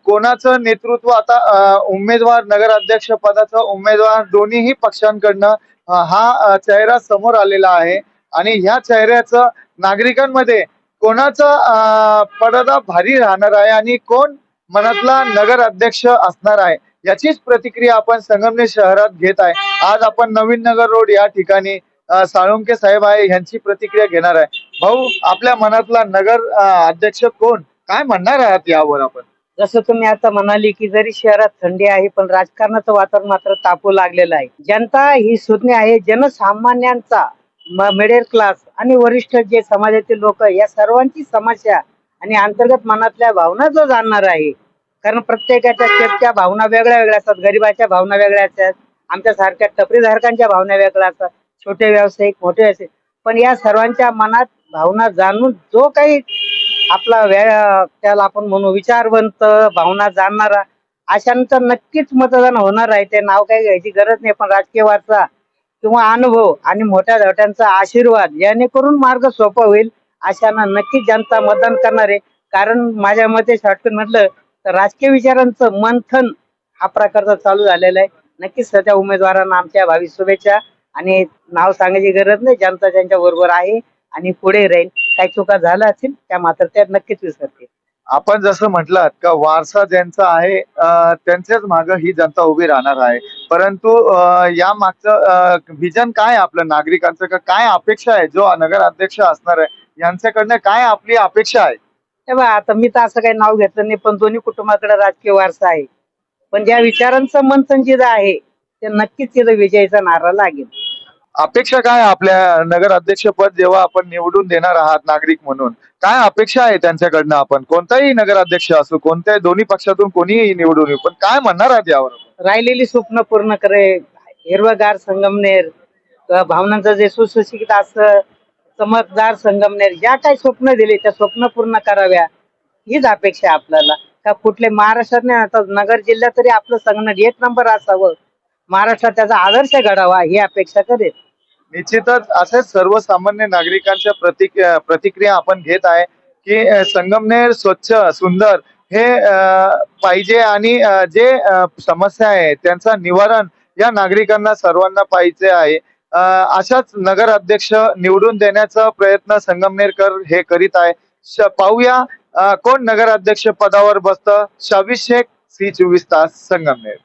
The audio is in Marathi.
कोणाचं नेतृत्व आता उमेदवार नगराध्यक्ष पदाचा उमेदवार दोन्हीही पक्षांकडनं हा चेहरा समोर आलेला आहे आणि ह्या चेहऱ्याचं नागरिकांमध्ये कोणाचा पडदा भारी राहणार आहे आणि कोण मनातला नगराध्यक्ष असणार आहे याचीच प्रतिक्रिया आपण संगमनेर शहरात घेत आहे। आज आपण नवीन नगर रोड या ठिकाणी साळुंके साहेब आहे यांची प्रतिक्रिया घेणार आहे। भाऊ, आपल्या मनातला नगर अध्यक्ष कोण, काय म्हणणार आहात यावर आपण? जसं तुम्ही आता म्हणाली की जरी शहरात थंडी आहे पण राजकारणाचं वातावरण मात्र तापू लागलेलं आहे। जनता ही सुज्ञ आहे। जनसामान्यांचा मिडल क्लास आणि वरिष्ठ जे समाजातील लोक या सर्वांची समस्या आणि अंतर्गत मनातल्या भावना जो जाणणार आहे। कारण प्रत्येकाच्या चर्चा भावना वेगळ्या वेगळ्या असतात। गरिबाच्या भावना वेगळ्या असतात, आमच्या सारख्या टपरीधारकांच्या भावना वेगळ्या असतात, छोटे व्यावसायिक मोठे व्यावसायिक, पण या सर्वांच्या मनात भावना जाणून जो काही आपला त्याला आपण म्हणू विचारवंत भावना जाणणारा अशांचं नक्कीच मतदान होणार आहे। ते नाव काही घ्यायची गरज नाही, पण राजकीय वारसा किंवा अनुभव आणि मोठ्या धोट्यांचा आशीर्वाद जेणेकरून मार्ग सोपा होईल अशांना नक्कीच जनता मतदान करणार आहे। कारण माझ्या मते शॉर्टकट म्हटलं तर राजकीय विचारांचं मंथन हा प्रकारचा चालू झालेला आहे। नक्कीच सध्या उमेदवारांना आमच्या भावी शुभेच्छा आणि नाव सांगायची गरज नाही, जनता त्यांच्या बरोबर आहे आणि पुढे राहील। काही चुका झाल्या असतील त्या मात्र त्या नक्कीच विसरतील। आपण जसं म्हटलात का वारसा ज्यांचा आहे त्यांच्याच मागे ही जनता उभी राहणार आहे, परंतु या मागचं विजन काय आपलं नागरिकांचं, का काय अपेक्षा आहे जो नगर अध्यक्ष असणार आहे यांच्याकडनं, काय आपली अपेक्षा आहे? तेव्हा आता मी तर असं काही नाव घेतलं नाही, पण दोन्ही कुटुंबाकडे राजकीय वारसा आहे, पण ज्या विचारांचं मंथन जिथं आहे ते नक्कीच तिथं विजयाचा नारा लागेल। अपेक्षा काय आपल्या नगर अध्यक्ष पद जेव्हा आपण निवडून देणार आहात नागरिक म्हणून, काय अपेक्षा आहे त्यांच्याकडनं? आपण कोणताही नगर अध्यक्ष असो, कोणत्याही दोन्ही पक्षातून कोणीही निवडून येऊ, पण काय म्हणणार आहात यावर? राहिलेली स्वप्न पूर्ण करे, हिरवगार संगमनेर, भावनांचं जे सुशिक्षित असं चमकदार संगमनेर, ज्या काही स्वप्न दिले त्या स्वप्न पूर्ण कराव्या हीच अपेक्षा आहे आपल्याला। का कुठले महाराष्ट्रात नाही आता नगर जिल्ह्यात तरी आपलं संगमनेर एक नंबर असावं, महाराष्ट्रात त्याचा आदर्श घडावा ही अपेक्षा करेल। निश्चितच असेच सर्वसामान्य नागरिकांच्या प्रतिक्रिया आपण घेत आहे की संगमनेर स्वच्छ सुंदर हे पाहिजे आणि जे समस्या आहे त्यांचा निवारण या नागरिकांना सर्वांना पाहिजे आहे। अशाच नगर अध्यक्ष निवडून देण्याचा प्रयत्न संगमनेरकर हे करीत आहे। पाहूया कोण नगर अध्यक्ष पदावर बसतं। शाबीर शेख, सी 24 तास, संगमनेर।